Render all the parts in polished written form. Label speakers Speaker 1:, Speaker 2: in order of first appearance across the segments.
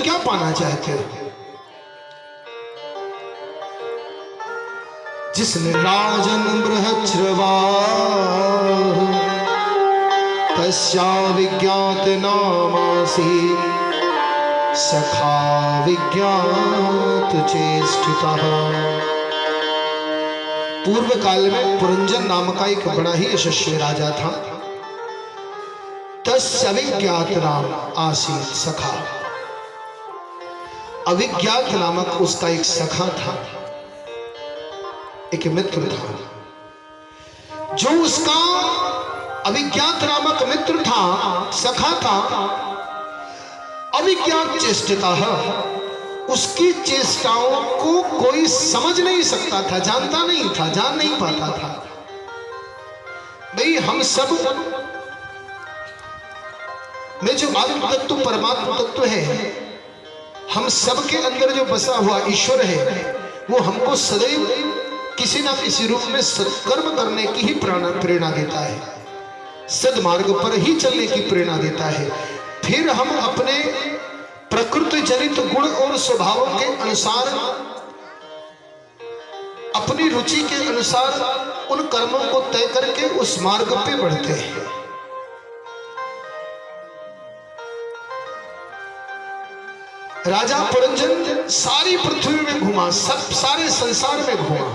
Speaker 1: क्या पाना चाहते हो? जिसने राजन बृहच्छ्रवा तस्या विज्ञात नामासी सखा विज्ञात चेष्टितः। पूर्व काल में पुरंजन नाम का एक बड़ा ही यशस्वी राजा था। तस्य अविज्ञात नाम आसीत सखा। अविज्ञात नामक उसका एक सखा था, एक मित्र था। जो उसका अविज्ञात नामक मित्र था, सखा था, अविज्ञात चेष्टिता, उसकी चेष्टाओं को कोई समझ नहीं सकता था, जानता नहीं था, जान नहीं पाता था। भाई हम सब में जो आत्म तत्व परमात्मा तत्व है, हम सब के अंदर जो बसा हुआ ईश्वर है, वो हमको सदैव किसी ना किसी रूप में सत्कर्म करने की ही प्रेरणा देता है, सद्मार्ग पर ही चलने की प्रेरणा देता है। फिर हम अपने प्रकृति जनित गुण और स्वभावों के अनुसार, अपनी रुचि के अनुसार उन कर्मों को तय करके उस मार्ग पे बढ़ते हैं। राजा पुरंजन सारी पृथ्वी में घूमा, सारे संसार में घूमा।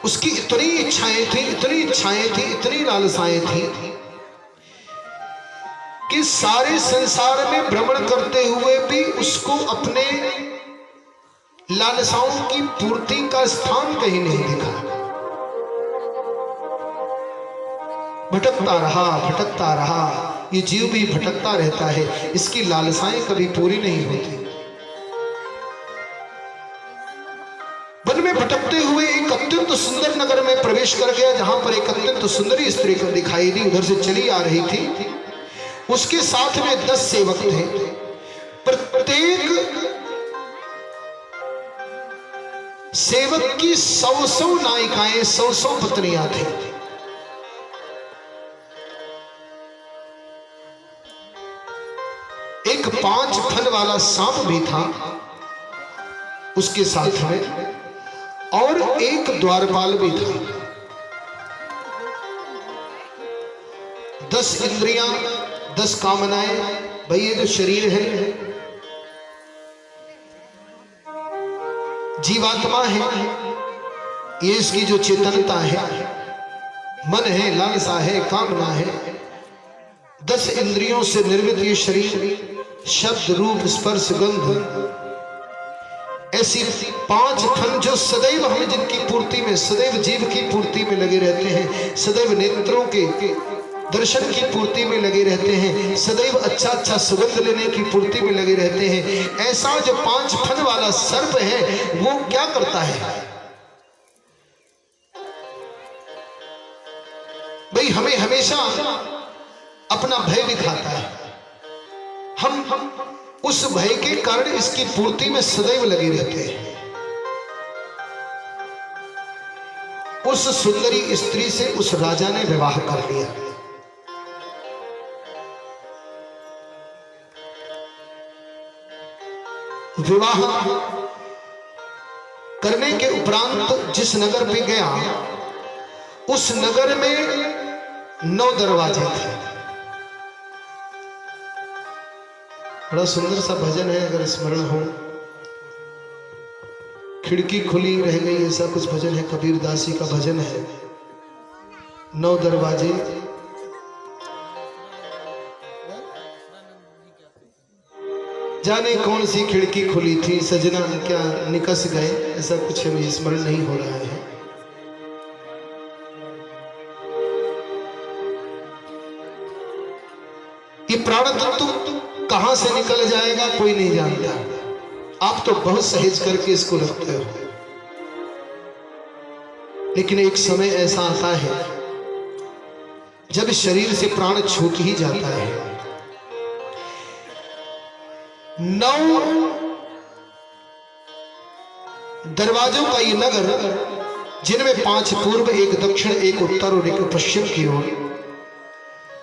Speaker 1: उसकी इतनी इच्छाएं थी, इतनी इच्छाएं थी, इतनी लालसाएं थी कि सारे संसार में भ्रमण करते हुए भी उसको अपने लालसाओं की पूर्ति का स्थान कहीं नहीं दिखा। भटकता रहा, भटकता रहा। ये जीव भी भटकता रहता है, इसकी लालसाएं कभी पूरी नहीं होती। वन में भटकते हुए एक अत्यंत सुंदर नगर में प्रवेश कर गया, जहां पर एक अत्यंत सुंदरी स्त्री को दिखाई दी, उधर से चली आ रही थी। उसके साथ में 10 सेवक थे। प्रत्येक सेवक की 100 नायिकाएं, 100 पत्नियां थी। एक 5 फन वाला सांप भी था उसके साथ में, और एक द्वारपाल भी था। 10 इंद्रियां, 10 कामनाएं। भाई ये जो शरीर है, जीवात्मा है, ये इसकी जो चेतनता है, मन है, लालसा है, कामना है। 10 इंद्रियों से निर्मित ये शरीर, शब्द, रूप, स्पर्श, गंध, ऐसी 5 फन जो सदैव हमें जिनकी पूर्ति में, सदैव जीव की पूर्ति में लगे रहते हैं, सदैव नेत्रों के दर्शन की पूर्ति में लगे रहते हैं, सदैव अच्छा अच्छा सुगंध लेने की पूर्ति में लगे रहते हैं। ऐसा जो 5 फन वाला सर्प है, वो क्या करता है भाई? हमें हमेशा अपना भय दिखाता है। हम उस भय के कारण इसकी पूर्ति में सदैव लगे रहते हैं। उस सुंदरी स्त्री से उस राजा ने विवाह कर लिया। विवाह करने के उपरांत जिस नगर पे गया, उस नगर में 9 दरवाजे थे। बड़ा सुंदर सा भजन है, अगर स्मरण हो। खिड़की खुली रह गई, ऐसा कुछ भजन है, कबीर दासी का भजन है। 9 दरवाजे, जाने कौन सी खिड़की खुली थी, सजना क्या निकस गए, ऐसा कुछ है, मुझे स्मरण नहीं हो रहा है। ये प्राण तत्व कहां से निकल जाएगा कोई नहीं जानता। आप तो बहुत सहेज करके इसको रखते हो, लेकिन एक समय ऐसा आता है जब इस शरीर से प्राण छूट ही जाता है। 9 दरवाजों का ये नगर, जिनमें 5 पूर्व, 1 दक्षिण, 1 उत्तर और 1 पश्चिम की ओर,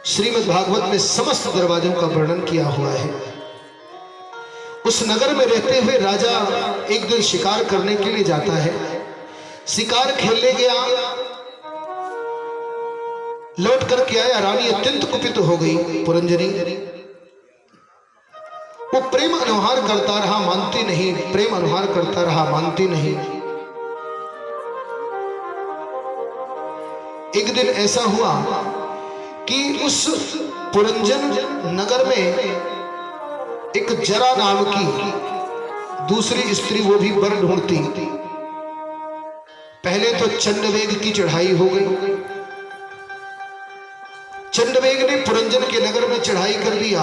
Speaker 1: श्रीमद् भागवत में समस्त दरवाजों का वर्णन किया हुआ है। उस नगर में रहते हुए राजा एक दिन शिकार करने के लिए जाता है। शिकार खेलने गया, लौट करके आया, रानी अत्यंत कुपित हो गई पुरंजनी। वो प्रेम अनुहार करता रहा, मानती नहीं, प्रेम अनुहार करता रहा, मानती नहीं। एक दिन ऐसा हुआ कि उस पुरंजन नगर में एक जरा नाम की दूसरी स्त्री, वो भी वर ढूंढती। पहले तो चंडवेग की चढ़ाई हो गई। चंडवेग ने पुरंजन के नगर में चढ़ाई कर दिया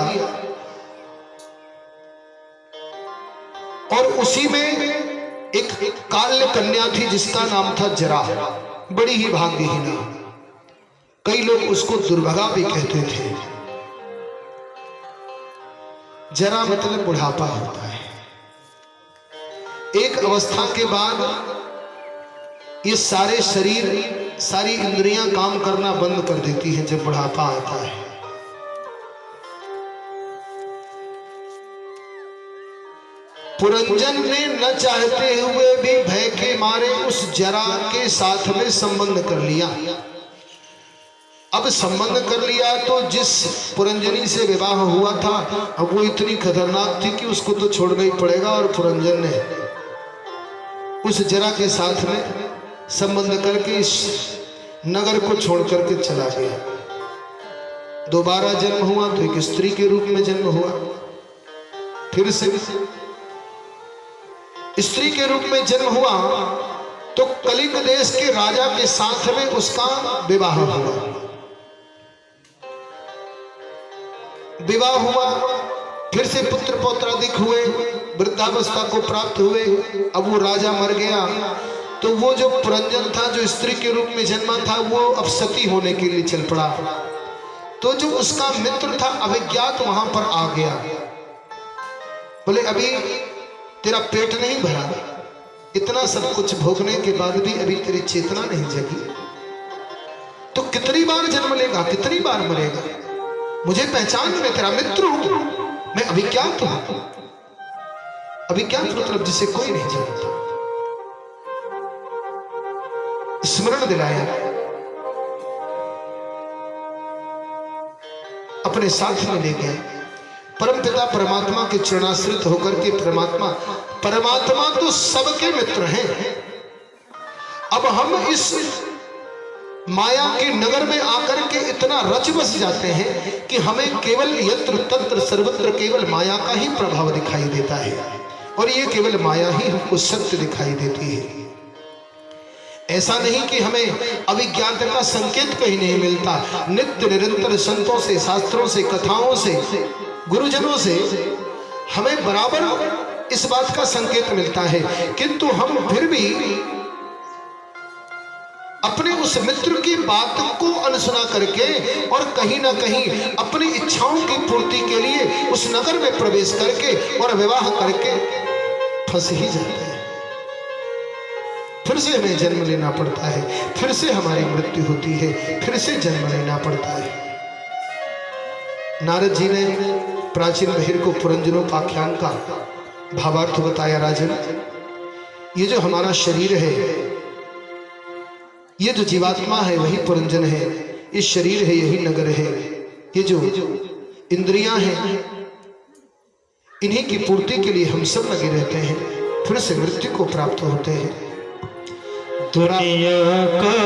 Speaker 1: और उसी में एक काल्य कन्या थी जिसका नाम था जरा, बड़ी ही भाग्यहीन। कई लोग उसको दुर्भगा भी कहते थे। जरा मतलब बुढ़ापा होता है। एक अवस्था के बाद ये सारे शरीर, सारी इंद्रियां काम करना बंद कर देती हैं जब बुढ़ापा आता है। पुरंजन ने न चाहते हुए भी भय के मारे उस जरा के साथ में संबंध कर लिया। अब संबंध कर लिया तो जिस पुरंजनी से विवाह हुआ था, अब वो इतनी खतरनाक थी कि उसको तो छोड़ना ही पड़ेगा। और पुरंजन ने उस जरा के साथ में संबंध करके इस नगर को छोड़ करके चला गया। दोबारा जन्म हुआ तो एक स्त्री के रूप में जन्म हुआ, फिर से स्त्री के रूप में जन्म हुआ तो कलिंग देश के राजा के साथ में उसका विवाह हुआ। विवाह हुआ, फिर से पुत्र पौत्रादिक हुए, वृद्धावस्था को प्राप्त हुए। अब वो राजा मर गया तो वो जो पुरंजन था, जो स्त्री के रूप में जन्मा था, वो अब सती होने के लिए चल पड़ा। तो जो उसका मित्र था अभिज्ञात वहां पर आ गया। बोले अभी तेरा पेट नहीं भरा, इतना सब कुछ भोगने के बाद भी अभी तेरी चेतना नहीं जगी, तो कितनी बार जन्म लेगा, कितनी बार मरेगा? मुझे पहचान, मैं तेरा मित्र हूं, मैं अभिज्ञात हूं। अभिज्ञात मतलब जिसे कोई नहीं जानता। स्मरण दिलाया, अपने साथ में ले गए। परमपिता परमात्मा के चरणाश्रित होकर के परमात्मा तो सबके मित्र हैं। अब हम इस माया के नगर में आकर के इतना रच बस जाते हैं कि हमें केवल यत्र तत्र सर्वत्र केवल माया का ही प्रभाव दिखाई देता है, और ये केवल माया ही हमको सत्य दिखाई देती है। ऐसा नहीं कि हमें अभिज्ञान का संकेत कहीं नहीं मिलता। नित्य निरंतर संतों से, शास्त्रों से, कथाओं से, गुरुजनों से हमें बराबर इस बात का संकेत मिलता है, किंतु हम फिर भी अपने उस मित्र की बात को अनसुना करके और कहीं ना कहीं अपनी इच्छाओं की पूर्ति के लिए उस नगर में प्रवेश करके और विवाह करके फंस ही जाते हैं। फिर से हमें जन्म लेना पड़ता है, फिर से हमारी मृत्यु होती है, फिर से जन्म लेना पड़ता है। नारद जी ने प्राचीन बहिर को पुरंजनोपाख्यान का भावार्थ बताया। राजन, ये जो हमारा शरीर है, ये जो जीवात्मा है वही पुरंजन है, ये शरीर है यही नगर है, ये जो इंद्रियां हैं इन्हीं की पूर्ति के लिए हम सब लगे रहते हैं, फिर से मृत्यु को प्राप्त होते हैं।
Speaker 2: दुनिया का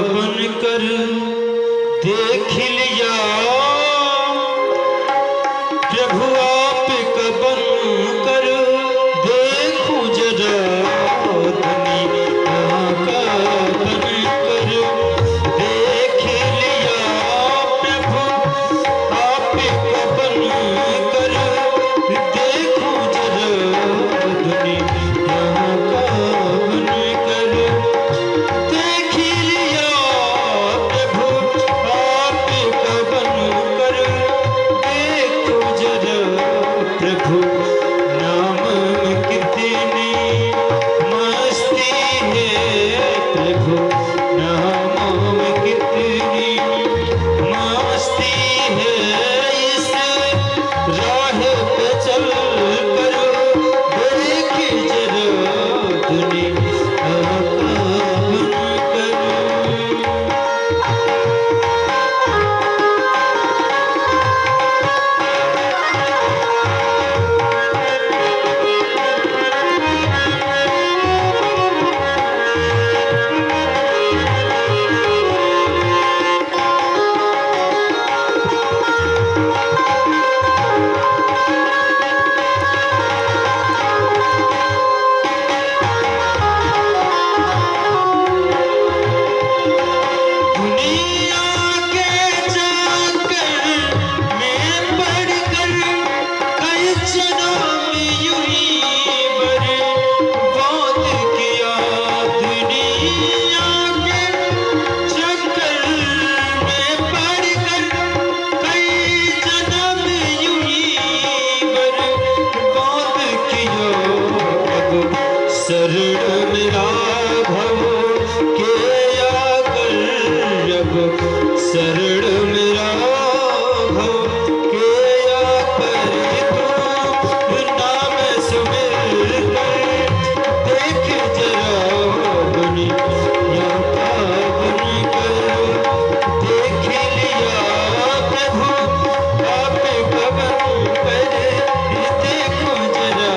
Speaker 2: बनकर देख लिया प्रभु आप का बनकर देखूं जरा, दुनिया का बनकर देख लिया प्रभु आप का बनकर देखूं जरा, दुनिया का बनकर देख लिया प्रभु आप का बनकर नाम यूं ही बर्बाद किया दुनिया के चक्कर में पड़कर कई जन्म यूं ही बर्बाद किया अब शरण मेरा भव के आकर अब शरण मेरा भव के आकर तू नाम सुमिर कर देख जरा दुनिया पावन कर देख लिया प्रभु आप कवन पर देखो जरा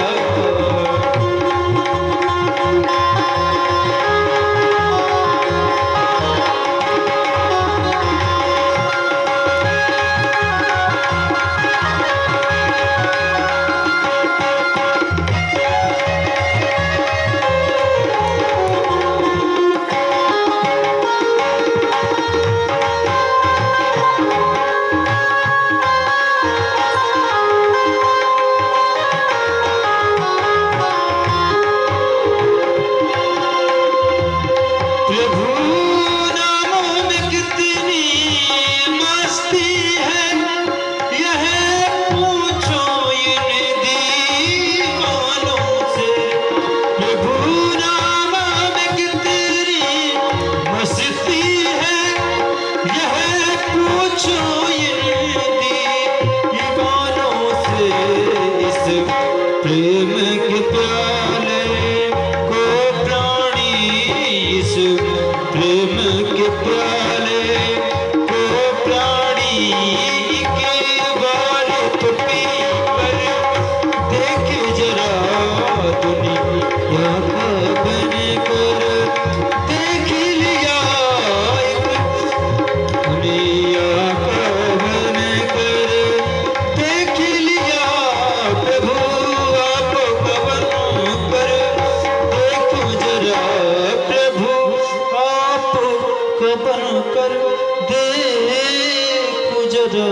Speaker 2: प्रभु नामों में कितनी मस्ती है यह पूछो इन दीवानों से प्रभु नामों में कितनी मस्ती है यह पूछो इन दीवानों से इस प्रेम के प्याले को प्राणी इस प्रेम के प्याले को प्राणी के बार तो पी कर देख जरा दुनिया का बन कर देख लिया दुनिया का बन कर देख लिया प्रभु आप कवन पर देखो जरा प्रभु आप कवन कर देखो जरा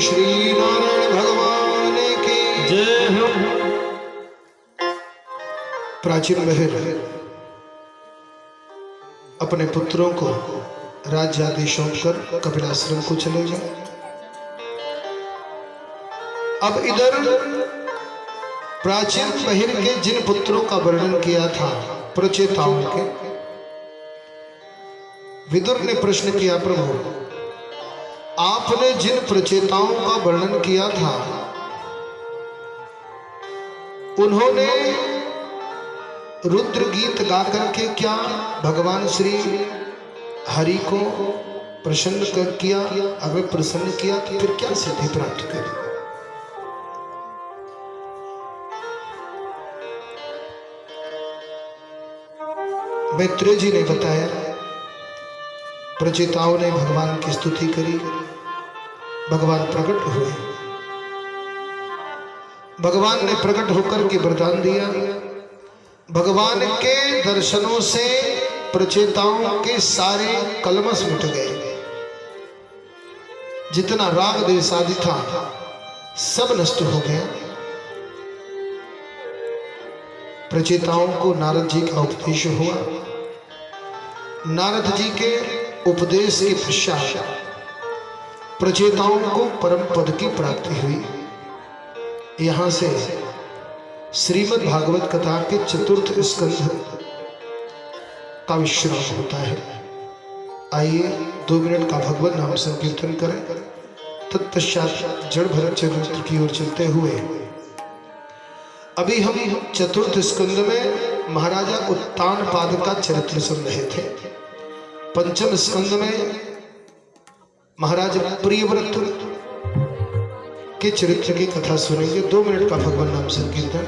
Speaker 1: श्री नारायण भगवान की
Speaker 2: जय हो
Speaker 1: प्राचीन बहिर अपने पुत्रों को राज्य आदि सौंपकर कपिलाश्रम को चले गए। अब इधर प्राचीन बहिर के जिन पुत्रों का वर्णन किया था प्रचेताओं के, विदुर ने प्रश्न किया प्रभु आपने जिन प्रचेताओं का वर्णन किया था उन्होंने रुद्र गीत गा करके क्या भगवान श्री हरि को प्रसन्न कर किया? अगर प्रसन्न किया तो फिर क्या सिद्धि प्राप्त करी? मैत्रेय जी ने बताया प्रचेताओं ने भगवान की स्तुति करी, भगवान प्रकट हुए, भगवान ने प्रकट होकर के वरदान दिया। भगवान के दर्शनों से प्रचेताओं के सारे कलमश मिट गए, जितना राग द्वेष आदि था सब नष्ट हो गया। प्रचेताओं को नारद जी का उपदेश हुआ। नारद जी के उपदेश के पश्चात प्रचेताओं को परम पद की प्राप्ति हुई। यहां से श्रीमद् भागवत कथा के चतुर्थ स्कंध का विश्राम होता है। आइए 2 मिनट का भगवत नाम संकीर्तन करें। तत्पश्चात जड़ भरत चरित्र की ओर चलते हुए अभी हम चतुर्थ स्कंद में महाराजा उत्तानपाद का चरित्र सुन रहे थे। पंचम स्कंद में महाराज प्रियव्रत के चरित्र की कथा सुनेंगे। 2 मिनट का भगवान नाम संकीर्तन।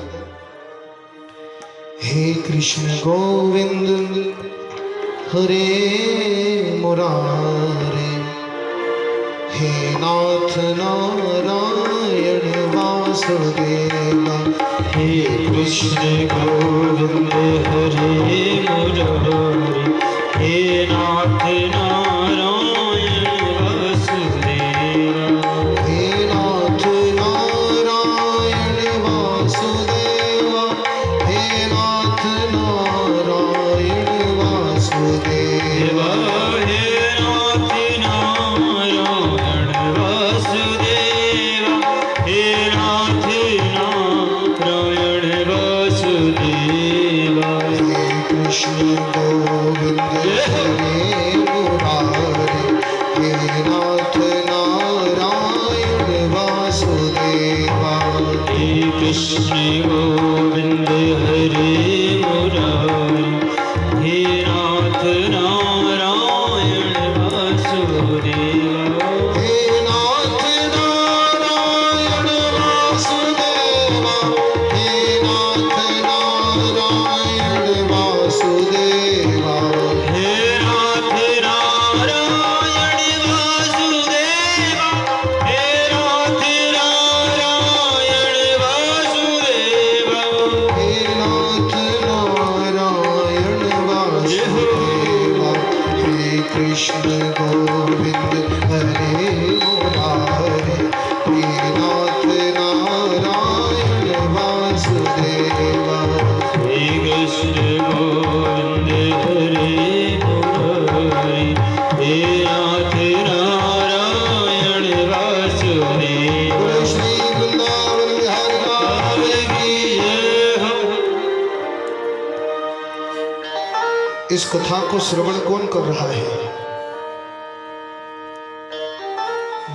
Speaker 1: हे कृष्ण गोविंद हरे मुरारे, हे नाथ नारायण वासुदेव,
Speaker 2: हे कृष्ण गोविंद हरे मुरारे, हे नाथ नारायण वासुदेव,
Speaker 1: हे नाथ नारायण
Speaker 2: कृष्ण गोविंद हरे मुरारी, हे नाथ नारायण वासुदेवा।
Speaker 1: हे नाथ नारायण वासुदेवा, हे नाथ नारायण वासुदेवा,
Speaker 2: हे नाथ नारायण वासुदेवा, हे नाथ नारायण वासुदेवा।
Speaker 1: हे नाथ नारायण वासुदेवा, हे कृष्ण गोविंद हरे मुरारी, हे नाथ नारायण वासुदेवा।
Speaker 2: श्री कृष्ण गोविंद हरे मुरारी, हे नाथ नारायण वासुदेवा।
Speaker 1: बोलो श्री वृंदावन बिहारी लाल की। इस कथा को श्रवण कौन कर रहा है?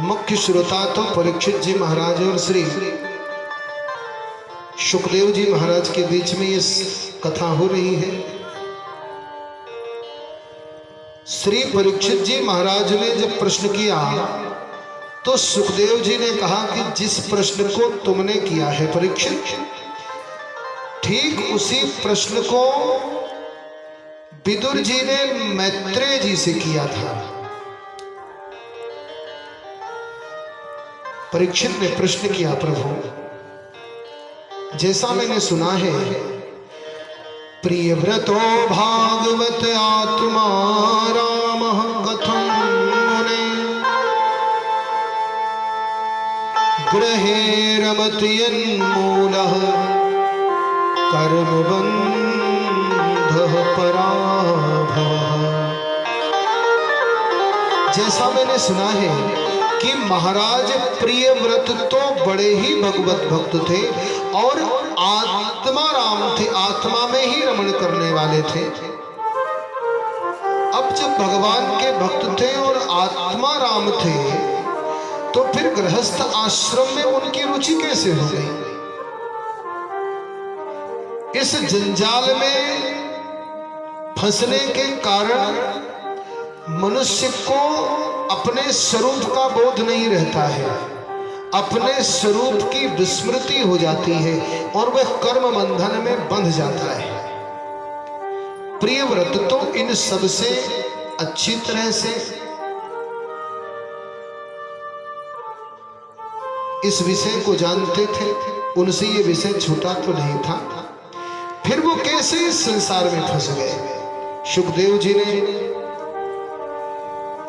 Speaker 1: मुख्य श्रोता तो परीक्षित जी महाराज और श्री सुखदेव जी महाराज के बीच में ये कथा हो रही है। श्री परीक्षित जी महाराज ने जब प्रश्न किया तो सुखदेव जी ने कहा कि जिस प्रश्न को तुमने किया है परीक्षित, ठीक उसी प्रश्न को विदुर जी ने मैत्रेय जी से किया था। परीक्षित ने प्रश्न किया, प्रभु जैसा मैंने सुना है, प्रियव्रतो भागवत आत्मा राम कथम मुने गृहे रमत्यन्मूलः कर्मबन्धः पराभवः। जैसा मैंने सुना है कि महाराज प्रियव्रत तो बड़े ही भगवत भक्त थे और आत्मा राम थे, आत्मा में ही रमण करने वाले थे। अब जब भगवान के भक्त थे और आत्मा राम थे तो फिर गृहस्थ आश्रम में उनकी रुचि कैसे हो गई? इस जंजाल में फंसने के कारण मनुष्य को अपने स्वरूप का बोध नहीं रहता है, अपने स्वरूप की विस्मृति हो जाती है और वह कर्म बंधन में बंध जाता है। प्रियव्रत तो इन सब से अच्छी तरह से इस विषय को जानते थे, उनसे ये विषय छूटा तो नहीं था। फिर वो कैसे इस संसार में फंस गए? सुखदेव जी ने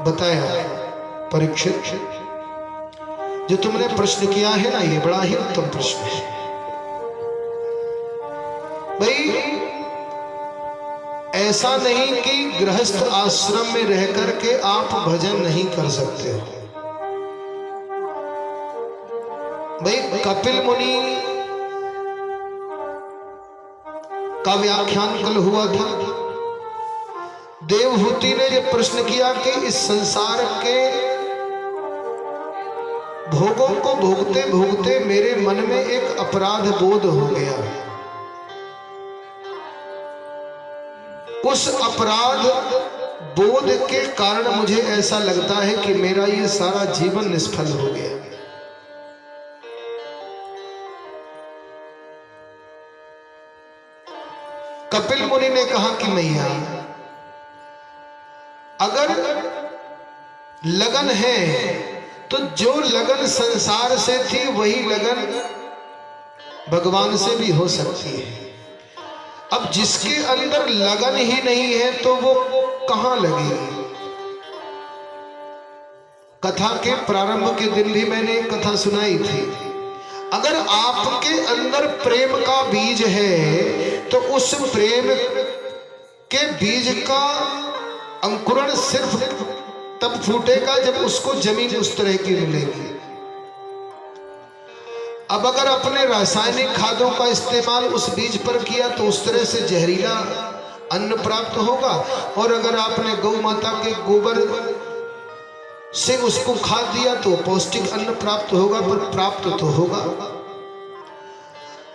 Speaker 1: बताया, परीक्षित जो तुमने प्रश्न किया है ना, ये बड़ा ही उत्तम प्रश्न है। भाई ऐसा नहीं कि गृहस्थ आश्रम में रह करके आप भजन नहीं कर सकते हो। भाई कपिल मुनि का व्याख्यान कल हुआ था। देवहूति ने ये प्रश्न किया कि इस संसार के भोगों को भोगते भोगते मेरे मन में एक अपराध बोध हो गया। उस अपराध बोध के कारण मुझे ऐसा लगता है कि मेरा ये सारा जीवन निष्फल हो गया। कपिल मुनि ने कहा कि मैया, अगर लगन है तो जो लगन संसार से थी वही लगन भगवान से भी हो सकती है। अब जिसके अंदर लगन ही नहीं है तो वो कहां लगेगी? कथा के प्रारंभ के दिन भी मैंने एक कथा सुनाई थी। अगर आपके अंदर प्रेम का बीज है तो उस प्रेम के बीज का अंकुरण सिर्फ तब फूटेगा जब उसको जमीन उस तरह की मिलेगी। अब अगर अपने रासायनिक खादों का इस्तेमाल उस बीज पर किया तो उस तरह से जहरीला अन्न प्राप्त होगा, और अगर आपने गौ माता के गोबर से उसको खा दिया तो पौष्टिक अन्न प्राप्त होगा, पर प्राप्त तो होगा।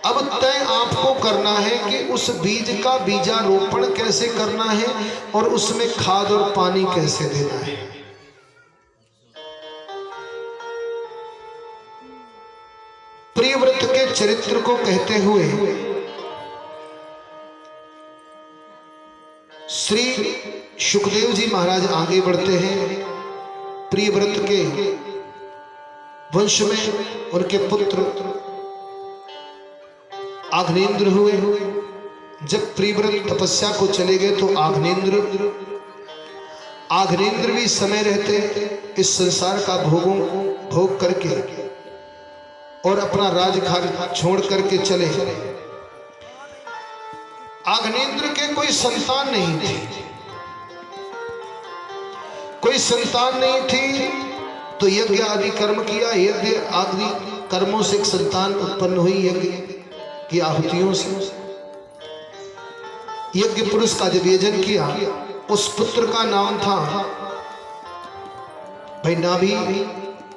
Speaker 1: अब तय आपको करना है कि उस बीज का बीजारोपण कैसे करना है और उसमें खाद और पानी कैसे देना है। प्रियव्रत के चरित्र को कहते हुए श्री सुखदेव जी महाराज आगे बढ़ते हैं। प्रियव्रत के वंश में उनके पुत्र आग्नेन्द्र हुए। जब प्रियव्रत तपस्या को चले गए तो आग्नेन्द्र भी समय रहते इस संसार का भोग करके और अपना राजखाट छोड़ करके चले। आग्नेन्द्र के कोई संतान नहीं थी, कोई संतान नहीं थी, तो यज्ञ आदि कर्म किया। यज्ञ आदि कर्मों से एक संतान उत्पन्न हुई, यज्ञ की आहुतियों से। यज्ञ पुरुष का जब यजन किया, उस पुत्र का नाम था भाई नाभि।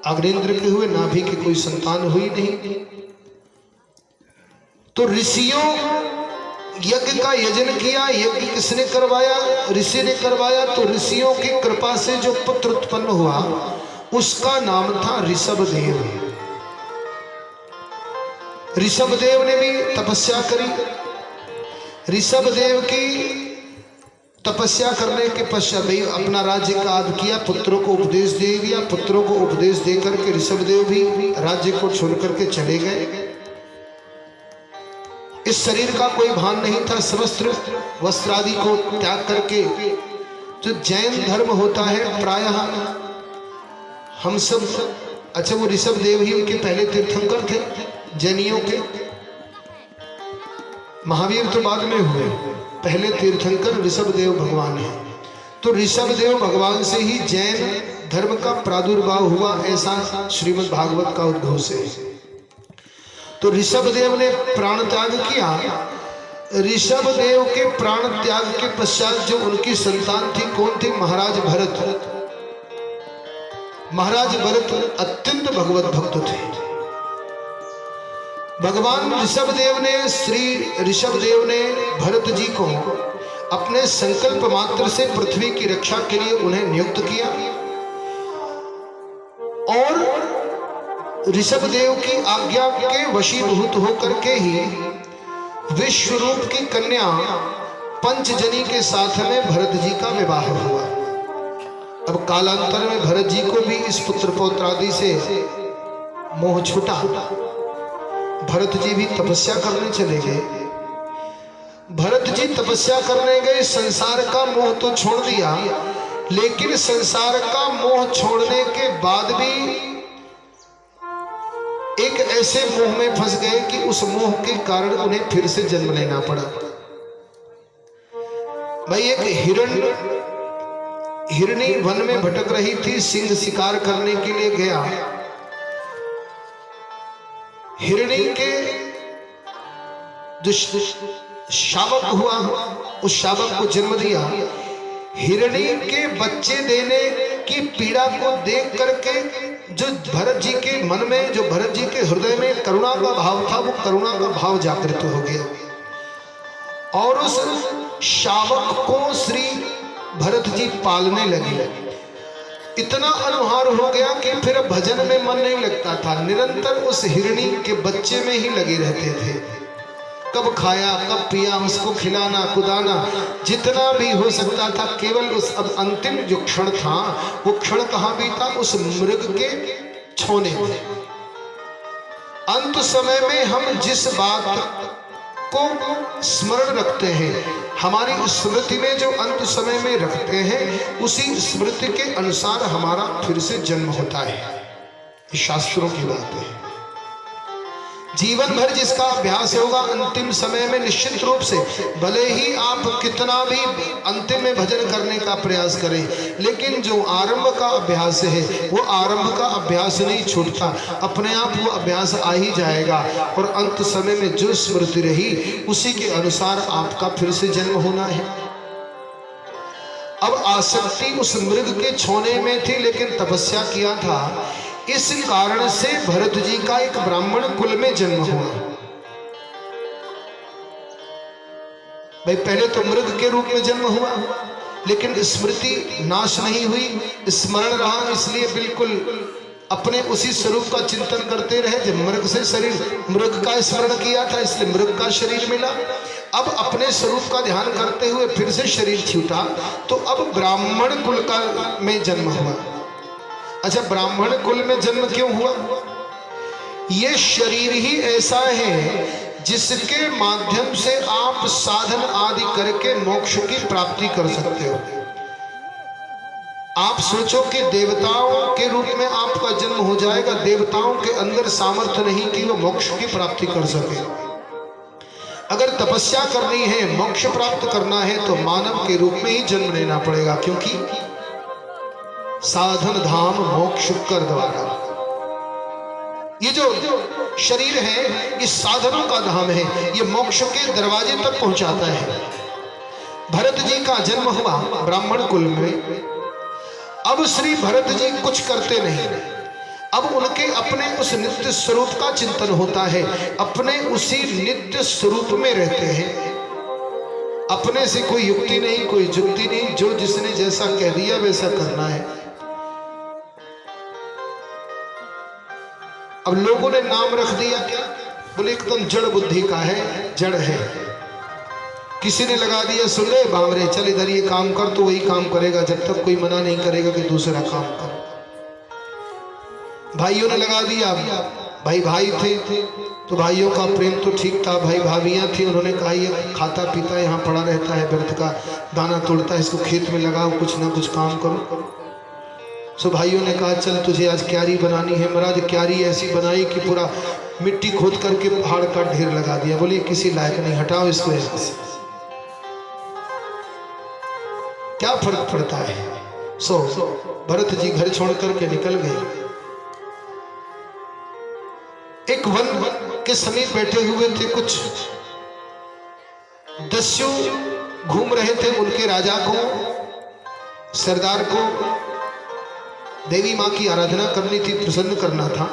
Speaker 1: अग्निन्द्र के हुए, नाभि की कोई संतान हुई नहीं। तो ऋषियों यज्ञ का यजन किया। यज्ञ किसने करवाया? ऋषि ने करवाया। तो ऋषियों की कृपा से जो पुत्र उत्पन्न हुआ उसका नाम था ऋषभदेव। ऋषभदेव ने भी तपस्या करी। ऋषभदेव की तपस्या करने के पश्चात अपना राज्य का आद किया, पुत्रों को उपदेश दे दिया। पुत्रों को उपदेश दे करके ऋषभदेव भी राज्य को छोड़ करके चले गए। इस शरीर का कोई भान नहीं था। समस्त वस्त्रादि को त्याग करके, जो जैन धर्म होता है प्रायः हम सब, अच्छा वो ऋषभदेव ही उनके पहले तीर्थंकर थे जैनियों के। महावीर तो बाद में हुए, पहले तीर्थंकर ऋषभदेव भगवान है। तो ऋषभदेव भगवान से ही जैन धर्म का प्रादुर्भाव हुआ, ऐसा श्रीमद् भागवत का उद्घोष है। तो ऋषभदेव ने प्राण त्याग किया। ऋषभदेव के प्राण त्याग के पश्चात जो उनकी संतान थी, कौन थी? महाराज भरत। महाराज भरत अत्यंत भगवत भक्त थे। भगवान ऋषभदेव ने, श्री ऋषभदेव ने भरत जी को अपने संकल्प मात्र से पृथ्वी की रक्षा के लिए उन्हें नियुक्त किया। और ऋषभदेव की आज्ञा के वशीभूत होकर के ही विश्वरूप की कन्या पंचजनी के साथ में भरत जी का विवाह हुआ। अब कालांतर में भरत जी को भी इस पुत्र पौत्रादि से मोह छूटा। भरत जी भी तपस्या करने चले गए। भरत जी तपस्या करने गए, संसार का मोह तो छोड़ दिया, लेकिन संसार का मोह छोड़ने के बाद भी एक ऐसे मोह में फंस गए कि उस मोह के कारण उन्हें फिर से जन्म लेना पड़ा। भाई एक हिरणी वन में भटक रही थी, सिंह शिकार करने के लिए गया। हिरणी के जो शावक हुआ, उस शावक को जन्म दिया। हिरणी के बच्चे देने की पीड़ा को देख करके जो भरत जी के मन में, जो भरत जी के हृदय में करुणा का भाव था, वो करुणा का भाव जागृत हो गया और उस शावक को श्री भरत जी पालने लगे। इतना अनुहार हो गया कि फिर भजन में मन नहीं लगता था, निरंतर उस हिरणी के बच्चे में ही लगे रहते थे। कब खाया कब पिया, उसको खिलाना कुदाना जितना भी हो सकता था, केवल उस अब अंतिम जो क्षण था वो क्षण कहाँ बीता? उस मृग के छोने। अंत समय में हम जिस बात को स्मरण रखते हैं, हमारी स्मृति में जो अंत समय में रखते हैं, उसी स्मृति के अनुसार हमारा फिर से जन्म होता है। ये शास्त्रों की बात है। जीवन भर जिसका अभ्यास होगा, अंतिम समय में निश्चित रूप से, भले ही आप कितना भी अंतिम में भजन करने का प्रयास करें, लेकिन जो आरंभ का अभ्यास है वो आरंभ का अभ्यास नहीं छूटता, अपने आप वो अभ्यास आ ही जाएगा। और अंत समय में जो स्मृति रही उसी के अनुसार आपका फिर से जन्म होना है। अब आसक्ति उस मृग के छोने में थी, लेकिन तपस्या किया था, इस कारण से भरत जी का एक ब्राह्मण कुल में जन्म हुआ। भाई पहले तो मृग के रूप में जन्म हुआ, लेकिन स्मृति नाश नहीं हुई, स्मरण रहा, इसलिए बिल्कुल अपने उसी स्वरूप का चिंतन करते रहे। जब मृग से शरीर, मृग का स्मरण किया था इसलिए मृग का शरीर मिला। अब अपने स्वरूप का ध्यान करते हुए फिर से शरीर छूटा, तो अब ब्राह्मण कुल का में जन्म हुआ। अच्छा, ब्राह्मण कुल में जन्म क्यों हुआ? ये शरीर ही ऐसा है जिसके माध्यम से आप साधन आदि करके मोक्ष की प्राप्ति कर सकते हो। आप सोचो कि देवताओं के रूप में आपका जन्म हो जाएगा, देवताओं के अंदर सामर्थ्य नहीं कि वो मोक्ष की प्राप्ति कर सके। अगर तपस्या करनी है, मोक्ष प्राप्त करना है, तो मानव के रूप में ही जन्म लेना पड़ेगा, क्योंकि साधन धाम मोक्ष कर द्वारा। ये जो शरीर है ये साधनों का धाम है, ये मोक्ष के दरवाजे तक पहुंचाता है। भरत जी का जन्म हुआ ब्राह्मण कुल में। अब श्री भरत जी कुछ करते नहीं, अब उनके अपने उस नित्य स्वरूप का चिंतन होता है, अपने उसी नित्य स्वरूप में रहते हैं। अपने से कोई युक्ति नहीं, कोई जुक्ति नहीं, जो जिसने जैसा कह दिया वैसा करना है। अब लोगों ने नाम रख दिया क्या? बोले एकदम जड़ बुद्धि का है, जड़ है। किसी ने लगा दिया, सुन ले बावरे, चल इधर ये काम कर, तो वही काम करेगा जब तक कोई मना नहीं करेगा कि दूसरा काम कर। भाइयों ने लगा दिया, भाई भाई थे तो भाइयों का प्रेम तो ठीक था, भाई भाभियां थी, उन्होंने कहा ये खाता पीता यहाँ पड़ा रहता है, व्यर्थ का दाना तोड़ता है, इसको खेत में लगाओ, कुछ ना कुछ काम करो। सो भाइयों ने कहा चल तुझे आज क्यारी बनानी है। महाराज क्यारी ऐसी बनाई कि पूरा मिट्टी खोद करके पहाड़ का ढेर लगा दिया। बोले किसी लायक नहीं, हटाओ इसको यहाँ से। क्या फर्क पड़ता है? सो भरत जी घर छोड़ करके निकल गए। एक वन के समीप बैठे हुए थे, कुछ दस्यु घूम रहे थे। उनके राजा को, सरदार को देवी मां की आराधना करनी थी, प्रसन्न करना था,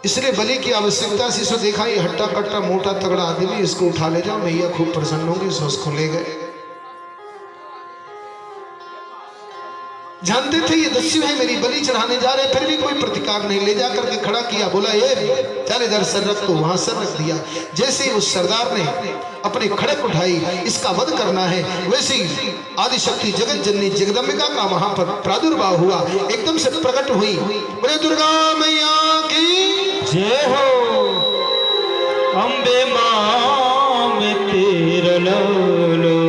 Speaker 1: इसलिए बलि की आवश्यकता से सो देखा ये हट्टा कट्टा मोटा तगड़ा आदमी, इसको उठा ले जाओ, मैया खूब प्रसन्न होगी। सो उसको ले गए। जानते थे ये दस्यु है, मेरी बलि चढ़ाने जा रहे, फिर भी कोई प्रतिकार नहीं। ले जाकर के खड़ा किया, बोला ये चल इधर सर रख, तो वहां सर रख दिया। जैसे ही उस सरदार ने अपनी खड़क उठाई, इसका वध करना है, वैसे ही आदिशक्ति जगत जननी जगदम्बिका का वहां पर प्रादुर्भाव हुआ, एकदम से प्रकट हुई। बोले दुर्गा मैया की
Speaker 2: जय हो। अम्बे मां में तेरा लालो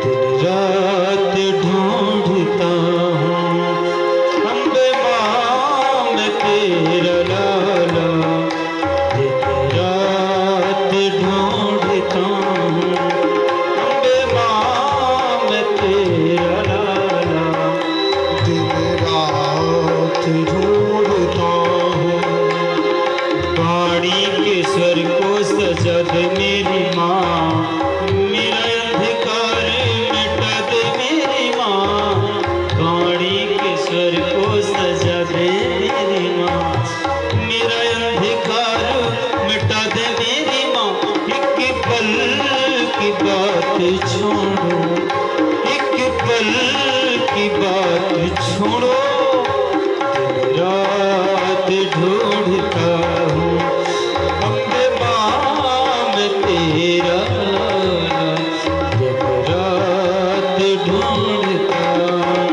Speaker 2: दिन रात ढूंढता हूँ। अम्बे मां में तेरा लालो दिन रात ढूंढता हूँ। अम्बे मां में तेरा लालो
Speaker 1: दिन रात ढूंढता हूँ।
Speaker 2: वाणी के स्वर को सजा दे मेरी माँ, मेरा अंधकार मिटा दे मेरी माँ। वाणी के स्वर को सजा दे मेरी माँ, मेरा अंधकार मिटा दे मेरी माँ। एक पल की बात छोड़ो, एक पल की बात छोड़ो, दिन रात ढूंढता हूँ। अम्बे मां में तेरा लाला दिन रात ढूंढता हूँ।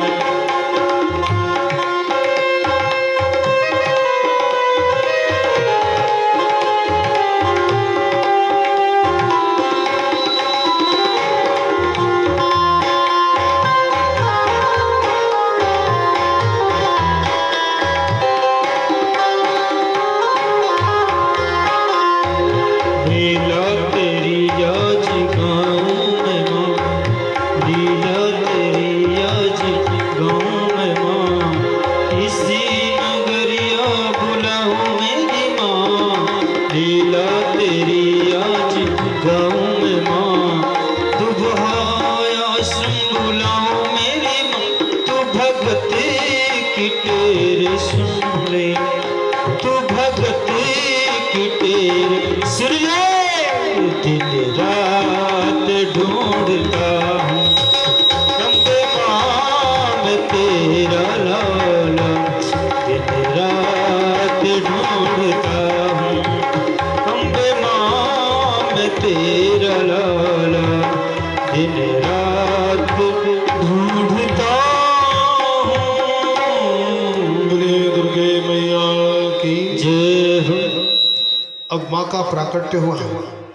Speaker 1: का प्राकट्य हुआ है।